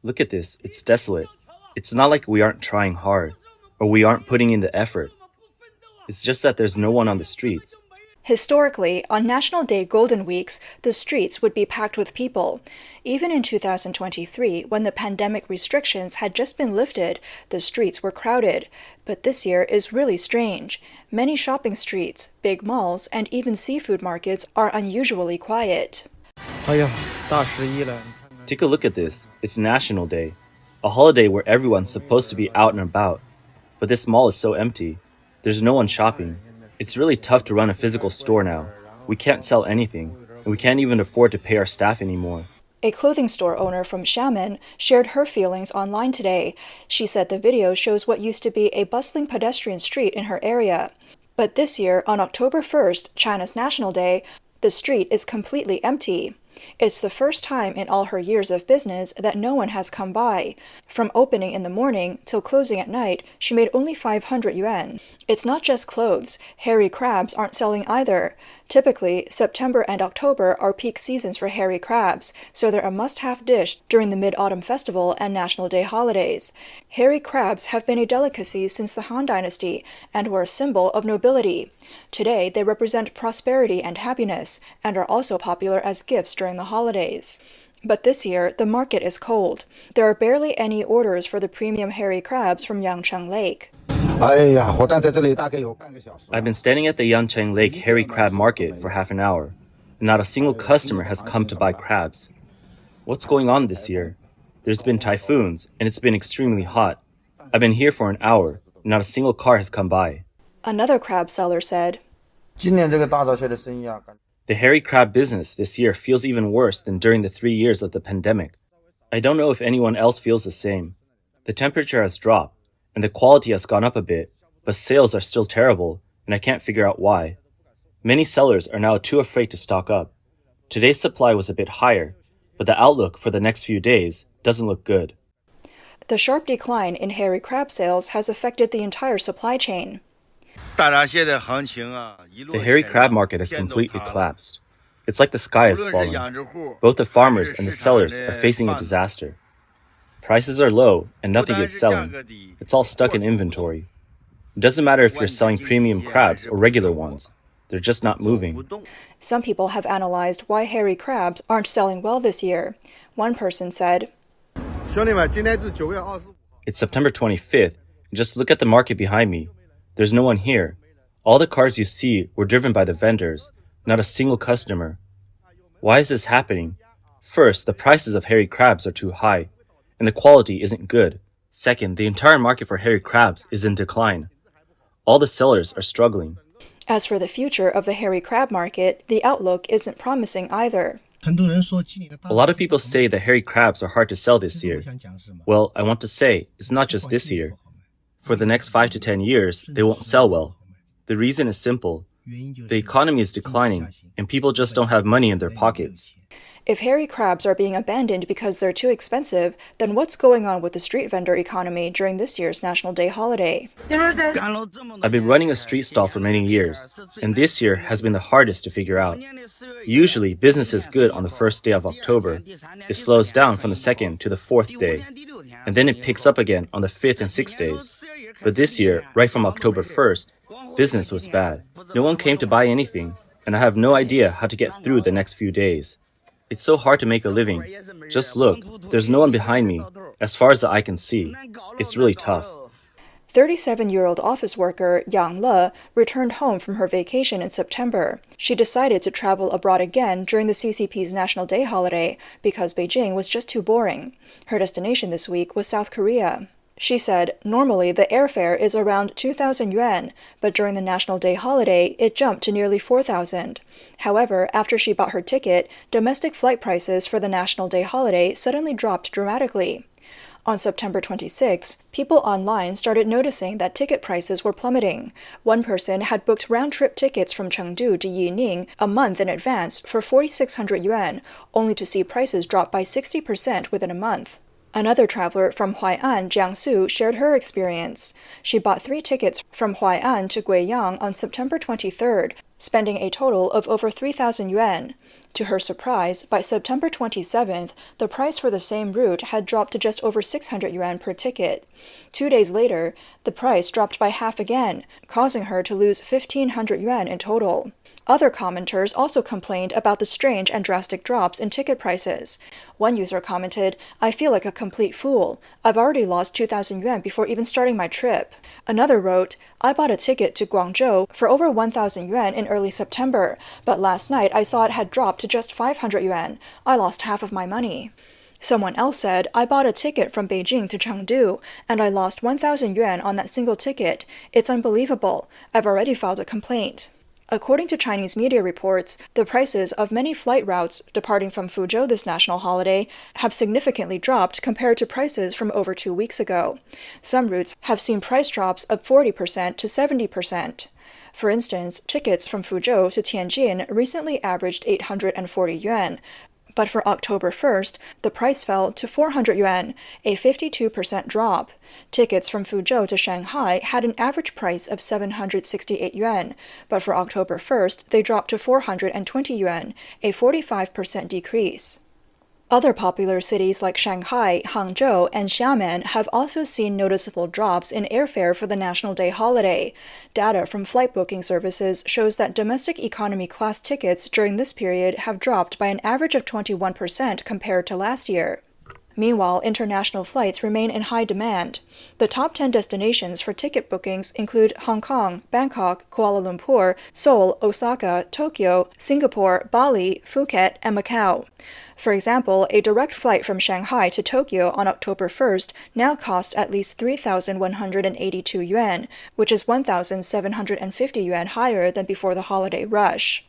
Look at this, it's desolate. It's not like we aren't trying hard, or we aren't putting in the effort. It's just that there's no one on the streets. Historically, on National Day Golden Weeks, the streets would be packed with people. Even in 2023, when the pandemic restrictions had just been lifted, the streets were crowded. But this year is really strange. Many shopping streets, big malls, and even seafood markets are unusually quiet. Take a look at this. It's National Day, a holiday where everyone's supposed to be out and about. But this mall is so empty. There's no one shopping. It's really tough to run a physical store now. We can't sell anything, and we can't even afford to pay our staff anymore. A clothing store owner from Xiamen shared her feelings online today. She said the video shows what used to be a bustling pedestrian street in her area. But this year, on October 1st, China's National Day, the street is completely empty. It's the first time in all her years of business that no one has come by. From opening in the morning till closing at night, she made only 500 yuan. It's not just clothes. Hairy crabs aren't selling either. Typically, September and October are peak seasons for hairy crabs, so they're a must-have dish during the Mid-Autumn Festival and National Day holidays. Hairy crabs have been a delicacy since the Han Dynasty and were a symbol of nobility. Today, they represent prosperity and happiness, and are also popular as gifts during the holidays. But this year, the market is cold. There are barely any orders for the premium hairy crabs from Yangcheng Lake. I've been standing at the Yancheng Lake Hairy Crab Market for half an hour, and not a single customer has come to buy crabs. What's going on this year? There's been typhoons, and it's been extremely hot. I've been here for an hour, and not a single car has come by. Another crab seller said, The hairy crab business this year feels even worse than during the 3 years of the pandemic. I don't know if anyone else feels the same. The temperature has dropped, and the quality has gone up a bit, but sales are still terrible, and I can't figure out why. Many sellers are now too afraid to stock up. Today's supply was a bit higher, but the outlook for the next few days doesn't look good. The sharp decline in hairy crab sales has affected the entire supply chain. The hairy crab market has completely collapsed. It's like the sky has fallen. Both the farmers and the sellers are facing a disaster. Prices are low and nothing is selling. It's all stuck in inventory. It doesn't matter if you're selling premium crabs or regular ones. They're just not moving. Some people have analyzed why hairy crabs aren't selling well this year. One person said, It's September 25th, and just look at the market behind me. There's no one here. All the cars you see were driven by the vendors, not a single customer. Why is this happening? First, the prices of hairy crabs are too high, and the quality isn't good. Second, the entire market for hairy crabs is in decline. All the sellers are struggling. As for the future of the hairy crab market, the outlook isn't promising either. A lot of people say that hairy crabs are hard to sell this year. Well, I want to say, it's not just this year. For the next 5 to 10 years, they won't sell well. The reason is simple. The economy is declining, and people just don't have money in their pockets. If hairy crabs are being abandoned because they're too expensive, then what's going on with the street vendor economy during this year's National Day holiday? I've been running a street stall for many years, and this year has been the hardest to figure out. Usually, business is good on the first day of October. It slows down from the second to the fourth day, and then it picks up again on the fifth and sixth days. But this year, right from October 1st, business was bad. No one came to buy anything, and I have no idea how to get through the next few days. It's so hard to make a living. Just look, there's no one behind me, as far as the eye can see. It's really tough. 37-year-old office worker Yang Le returned home from her vacation in September. She decided to travel abroad again during the CCP's National Day holiday because Beijing was just too boring. Her destination this week was South Korea. She said, normally the airfare is around 2,000 yuan, but during the National Day holiday, it jumped to nearly 4,000. However, after she bought her ticket, domestic flight prices for the National Day holiday suddenly dropped dramatically. On September 26, people online started noticing that ticket prices were plummeting. One person had booked round-trip tickets from Chengdu to Yining a month in advance for 4,600 yuan, only to see prices drop by 60% within a month. Another traveler from Huai'an, Jiangsu, shared her experience. She bought 3 tickets from Huai'an to Guiyang on September 23rd, spending a total of over 3,000 yuan. To her surprise, by September 27th, the price for the same route had dropped to just over 600 yuan per ticket. 2 days later, the price dropped by half again, causing her to lose 1,500 yuan in total. Other commenters also complained about the strange and drastic drops in ticket prices. One user commented, "I feel like a complete fool. I've already lost 2,000 yuan before even starting my trip." Another wrote, "I bought a ticket to Guangzhou for over 1,000 yuan in early September, but last night I saw it had dropped to just 500 yuan. I lost half of my money." Someone else said, "I bought a ticket from Beijing to Chengdu, and I lost 1,000 yuan on that single ticket. It's unbelievable. I've already filed a complaint." According to Chinese media reports, the prices of many flight routes departing from Fuzhou this national holiday have significantly dropped compared to prices from over 2 weeks ago. Some routes have seen price drops of 40% to 70%. For instance, tickets from Fuzhou to Tianjin recently averaged 840 yuan, but for October 1st, the price fell to 400 yuan, a 52% drop. Tickets from Fuzhou to Shanghai had an average price of 768 yuan, but for October 1st, they dropped to 420 yuan, a 45% decrease. Other popular cities like Shanghai, Hangzhou, and Xiamen have also seen noticeable drops in airfare for the National Day holiday. Data from flight booking services shows that domestic economy class tickets during this period have dropped by an average of 21% compared to last year. Meanwhile, international flights remain in high demand. The top 10 destinations for ticket bookings include Hong Kong, Bangkok, Kuala Lumpur, Seoul, Osaka, Tokyo, Singapore, Bali, Phuket, and Macau. For example, a direct flight from Shanghai to Tokyo on October 1st now costs at least 3,182 yuan, which is 1,750 yuan higher than before the holiday rush.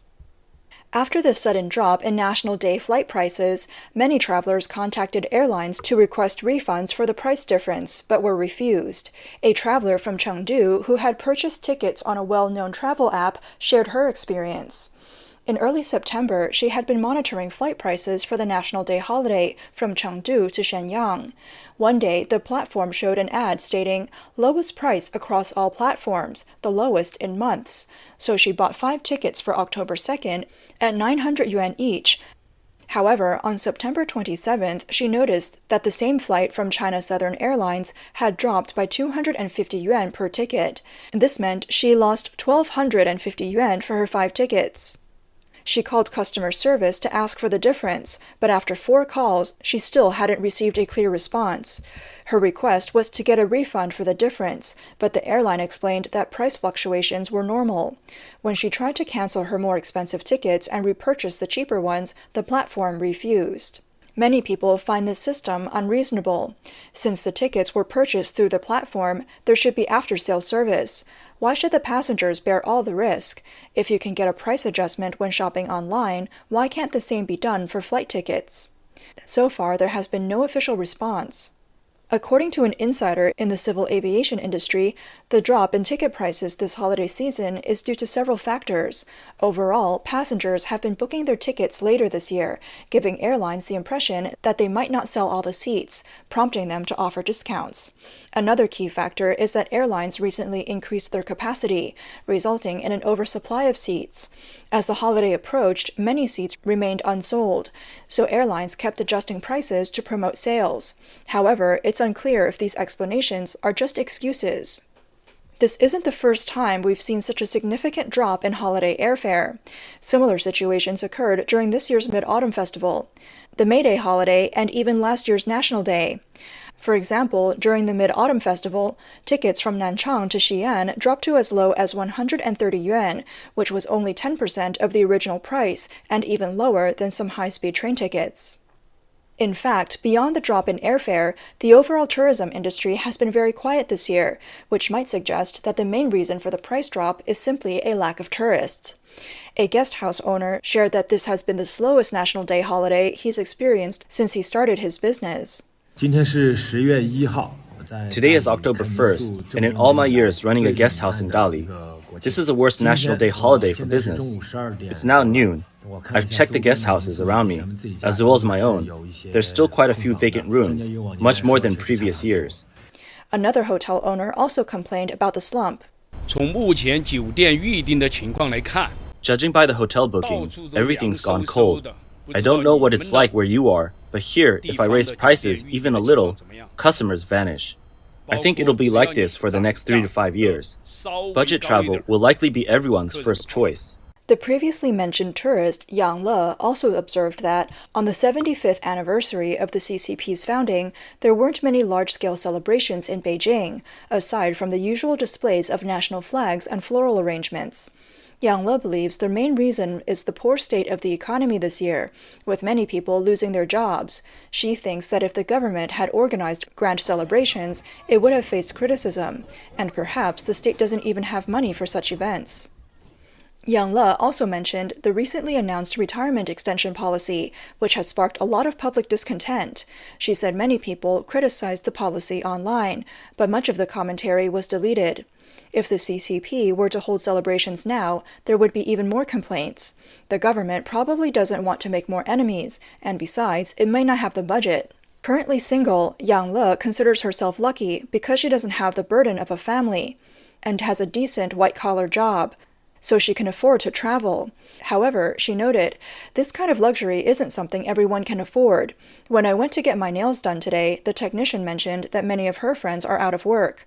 After the sudden drop in National Day flight prices, many travelers contacted airlines to request refunds for the price difference, but were refused. A traveler from Chengdu who had purchased tickets on a well-known travel app shared her experience. In early September, she had been monitoring flight prices for the National Day holiday from Chengdu to Shenyang. One day, the platform showed an ad stating, "Lowest price across all platforms, the lowest in months." So she bought 5 tickets for October 2nd at 900 yuan each. However, on September 27th, she noticed that the same flight from China Southern Airlines had dropped by 250 yuan per ticket. This meant she lost 1,250 yuan for her 5 tickets. She called customer service to ask for the difference, but after 4 calls, she still hadn't received a clear response. Her request was to get a refund for the difference, but the airline explained that price fluctuations were normal. When she tried to cancel her more expensive tickets and repurchase the cheaper ones, the platform refused. Many people find this system unreasonable. Since the tickets were purchased through the platform, there should be after-sale service. Why should the passengers bear all the risk? If you can get a price adjustment when shopping online, why can't the same be done for flight tickets? So far, there has been no official response. According to an insider in the civil aviation industry, the drop in ticket prices this holiday season is due to several factors. Overall, passengers have been booking their tickets later this year, giving airlines the impression that they might not sell all the seats, prompting them to offer discounts. Another key factor is that airlines recently increased their capacity, resulting in an oversupply of seats. As the holiday approached, many seats remained unsold, so airlines kept adjusting prices to promote sales. However, it's unclear if these explanations are just excuses. This isn't the first time we've seen such a significant drop in holiday airfare. Similar situations occurred during this year's Mid-Autumn Festival, the May Day holiday, and even last year's National Day. For example, during the Mid-Autumn Festival, tickets from Nanchang to Xi'an dropped to as low as 130 yuan, which was only 10% of the original price and even lower than some high-speed train tickets. In fact, beyond the drop in airfare, the overall tourism industry has been very quiet this year, which might suggest that the main reason for the price drop is simply a lack of tourists. A guest house owner shared that this has been the slowest National Day holiday he's experienced since he started his business. Today is October 1st, and in all my years running a guest house in Dali, this is the worst National Day holiday for business. It's now noon. I've checked the guest houses around me, as well as my own. There's still quite a few vacant rooms, much more than previous years. Another hotel owner also complained about the slump. Judging by the hotel bookings, everything's gone cold. I don't know what it's like where you are, but here, if I raise prices even a little, customers vanish. I think it'll be like this for the next 3 to 5 years. Budget travel will likely be everyone's first choice. The previously mentioned tourist Yang Le also observed that, on the 75th anniversary of the CCP's founding, there weren't many large-scale celebrations in Beijing, aside from the usual displays of national flags and floral arrangements. Yang Le believes the main reason is the poor state of the economy this year, with many people losing their jobs. She thinks that if the government had organized grand celebrations, it would have faced criticism, and perhaps the state doesn't even have money for such events. Yang Le also mentioned the recently announced retirement extension policy, which has sparked a lot of public discontent. She said many people criticized the policy online, but much of the commentary was deleted. If the CCP were to hold celebrations now, there would be even more complaints. The government probably doesn't want to make more enemies, and besides, it may not have the budget. Currently single, Yang Le considers herself lucky because she doesn't have the burden of a family, and has a decent white-collar job, so she can afford to travel. However, she noted, this kind of luxury isn't something everyone can afford. When I went to get my nails done today, the technician mentioned that many of her friends are out of work.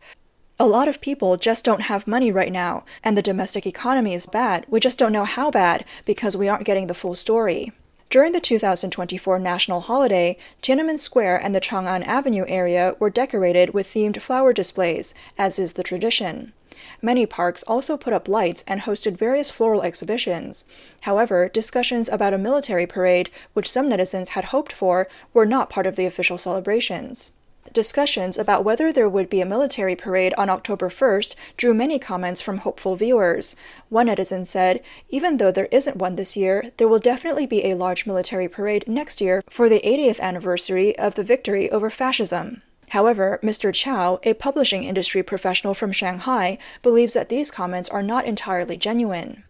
A lot of people just don't have money right now, and the domestic economy is bad. We just don't know how bad, because we aren't getting the full story. During the 2024 national holiday, Tiananmen Square and the Chang'an Avenue area were decorated with themed flower displays, as is the tradition. Many parks also put up lights and hosted various floral exhibitions. However, discussions about a military parade, which some netizens had hoped for, were not part of the official celebrations. Discussions about whether there would be a military parade on October 1st drew many comments from hopeful viewers. One netizen said, "Even though there isn't one this year, there will definitely be a large military parade next year for the 80th anniversary of the victory over fascism." However, Mr. Chow, a publishing industry professional from Shanghai, believes that these comments are not entirely genuine.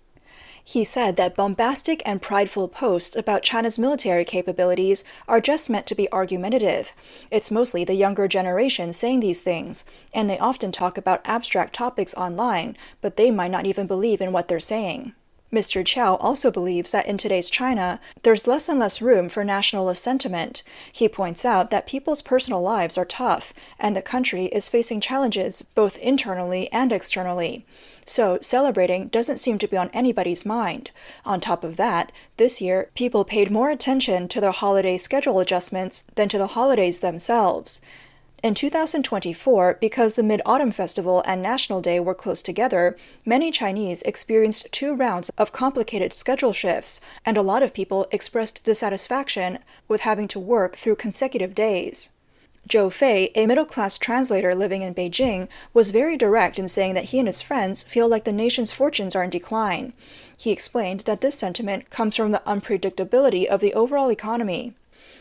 He said that bombastic and prideful posts about China's military capabilities are just meant to be argumentative. It's mostly the younger generation saying these things, and they often talk about abstract topics online, but they might not even believe in what they're saying. Mr. Chow also believes that in today's China, there's less and less room for nationalist sentiment. He points out that people's personal lives are tough, and the country is facing challenges both internally and externally. So celebrating doesn't seem to be on anybody's mind. On top of that, this year, people paid more attention to their holiday schedule adjustments than to the holidays themselves. In 2024, because the Mid-Autumn Festival and National Day were close together, many Chinese experienced 2 rounds of complicated schedule shifts, and a lot of people expressed dissatisfaction with having to work through consecutive days. Zhou Fei, a middle-class translator living in Beijing, was very direct in saying that he and his friends feel like the nation's fortunes are in decline. He explained that this sentiment comes from the unpredictability of the overall economy.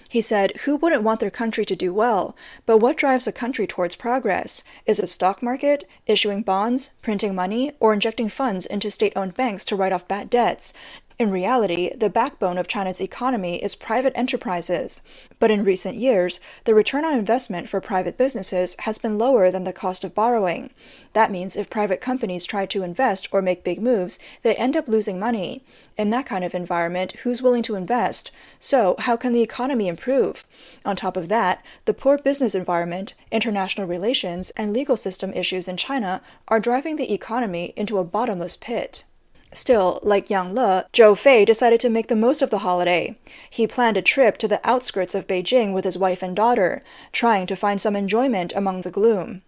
He said, "Who wouldn't want their country to do well? But what drives a country towards progress? Is it the stock market, issuing bonds, printing money, or injecting funds into state-owned banks to write off bad debts? In reality, the backbone of China's economy is private enterprises. But in recent years, the return on investment for private businesses has been lower than the cost of borrowing. That means if private companies try to invest or make big moves, they end up losing money. In that kind of environment, who's willing to invest? So, how can the economy improve? On top of that, the poor business environment, international relations, and legal system issues in China are driving the economy into a bottomless pit." Still, like Yang Le, Zhou Fei decided to make the most of the holiday. He planned a trip to the outskirts of Beijing with his wife and daughter, trying to find some enjoyment among the gloom.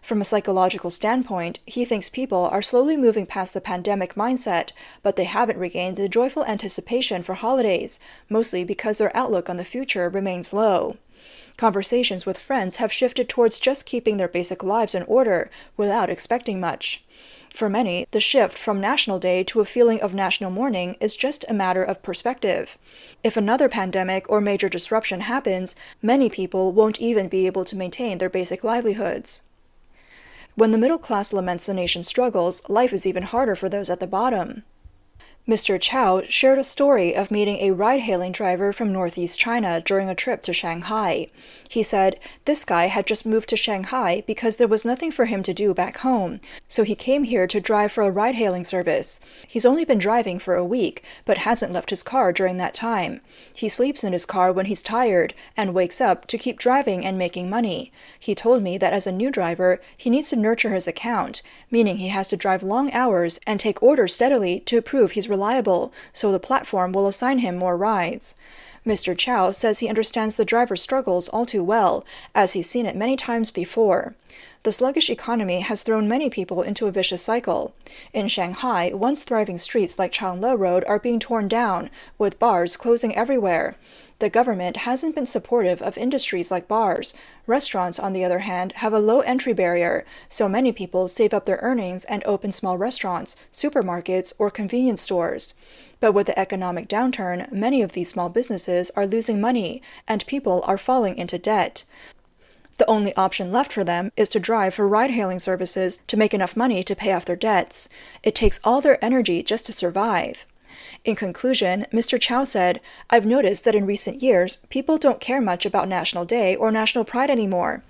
From a psychological standpoint, he thinks people are slowly moving past the pandemic mindset, but they haven't regained the joyful anticipation for holidays, mostly because their outlook on the future remains low. Conversations with friends have shifted towards just keeping their basic lives in order, without expecting much. For many, the shift from National Day to a feeling of national mourning is just a matter of perspective. If another pandemic or major disruption happens, many people won't even be able to maintain their basic livelihoods. When the middle class laments the nation's struggles, life is even harder for those at the bottom. Mr. Chow shared a story of meeting a ride-hailing driver from northeast China during a trip to Shanghai. He said this guy had just moved to Shanghai because there was nothing for him to do back home, so he came here to drive for a ride-hailing service. He's only been driving for a week, but hasn't left his car during that time. He sleeps in his car when he's tired and wakes up to keep driving and making money. He told me that as a new driver, he needs to nurture his account, meaning he has to drive long hours and take orders steadily to prove he's reliable, so the platform will assign him more rides. Mr. Chow says he understands the driver's struggles all too well, as he's seen it many times before. The sluggish economy has thrown many people into a vicious cycle. In Shanghai, once thriving streets like Changle Road are being torn down, with bars closing everywhere. The government hasn't been supportive of industries like bars. Restaurants, on the other hand, have a low entry barrier, so many people save up their earnings and open small restaurants, supermarkets, or convenience stores. But with the economic downturn, many of these small businesses are losing money, and people are falling into debt. The only option left for them is to drive for ride-hailing services to make enough money to pay off their debts. It takes all their energy just to survive. In conclusion, Mr. Chow said, "I've noticed that in recent years, people don't care much about National Day or national pride anymore.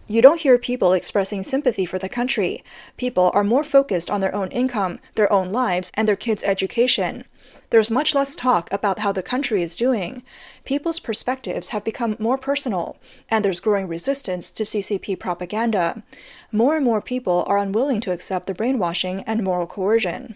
You don't hear people expressing sympathy for the country. People are more focused on their own income, their own lives, and their kids' education. There's much less talk about how the country is doing. People's perspectives have become more personal, and there's growing resistance to CCP propaganda. More and more people are unwilling to accept the brainwashing and moral coercion."